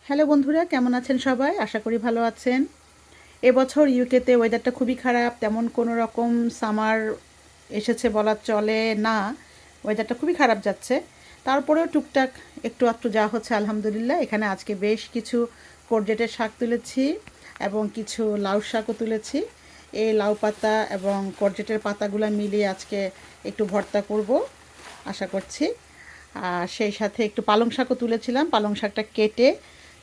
Hello বন্ধুরা, কেমন আছেন সবাই? আশা করি ভালো আছেন। এবছর ইউকেতে ওয়েদারটা খুবই খারাপ, তেমন কোনো রকম সামার এসেছে বলা চলে না। ওয়েদারটা খুবই খারাপ যাচ্ছে। তারপরেও টুকটাক একটু আধটু যা হচ্ছে আলহামদুলিল্লাহ। এখানে আজকে বেশ কিছু কোরজেটের শাক তুলেছি এবং কিছু লাউ শাকও তুলেছি। এই লাউ পাতা এবং কোরজেটের পাতাগুলো মিলিয়ে আজকে একটু ভর্তা করব আশা করছি। আর সেই সাথে একটু পালং শাকও তুলেছিলাম। পালং শাকটা কেটে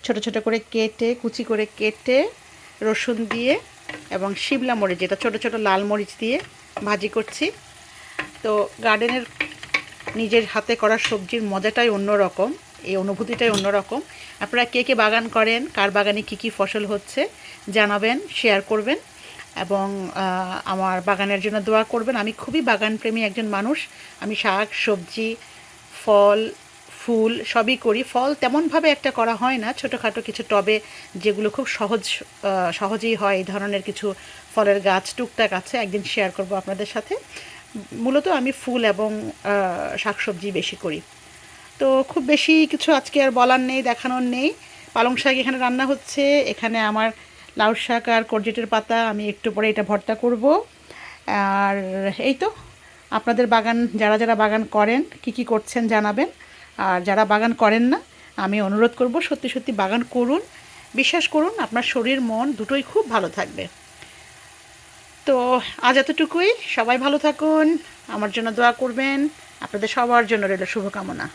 ছোট ছোট করে কেটে কুচি করে কেটে রসুন দিয়ে এবং শিমলা মরিচ, যেটা ছোট ছোট লাল মরিচ দিয়ে ভাজি করছি। তো গার্ডেনের নিজের হাতে করা সবজির মজাটাই অন্যরকম, এই অনুভূতিটাই অন্যরকম। আপনারা কে কে বাগান করেন, কার বাগানে কী কী ফসল হচ্ছে জানাবেন, শেয়ার করবেন এবং আমার বাগানের জন্য দোয়া করবেন। আমি খুবই বাগানপ্রেমী একজন মানুষ। আমি শাক সবজি ফল ফুল সবই করি। ফল তেমনভাবে একটা করা হয় না, ছোটোখাটো কিছু টবে যেগুলো খুব সহজেই হয়, এই ধরনের কিছু ফলের গাছ টুকটাক আছে, একদিন শেয়ার করব আপনাদের সাথে। মূলত আমি ফুল এবং শাকসবজি বেশি করি। তো খুব বেশি কিছু আজকে আর বলার নেই, দেখানোর নেই। পালং শাক এখানে রান্না হচ্ছে, এখানে আমার লাউ শাক আর কোরজেটের পাতা, আমি একটু পরে এটা ভর্তা করব। আর এই তো, আপনাদের বাগান যারা যারা বাগান করেন কি কি করছেন জানাবেন। আর যারা বাগান করেন না, আমি অনুরোধ করব সত্যি সত্যি বাগান করুন। বিশ্বাস করুন, আপনার শরীর মন দুটোই খুব ভালো থাকবে। তো আজ এতটুকুই। সবাই ভালো থাকুন, আমার জন্য দোয়া করবেন। আপনাদের সবার জন্য রইল শুভকামনা।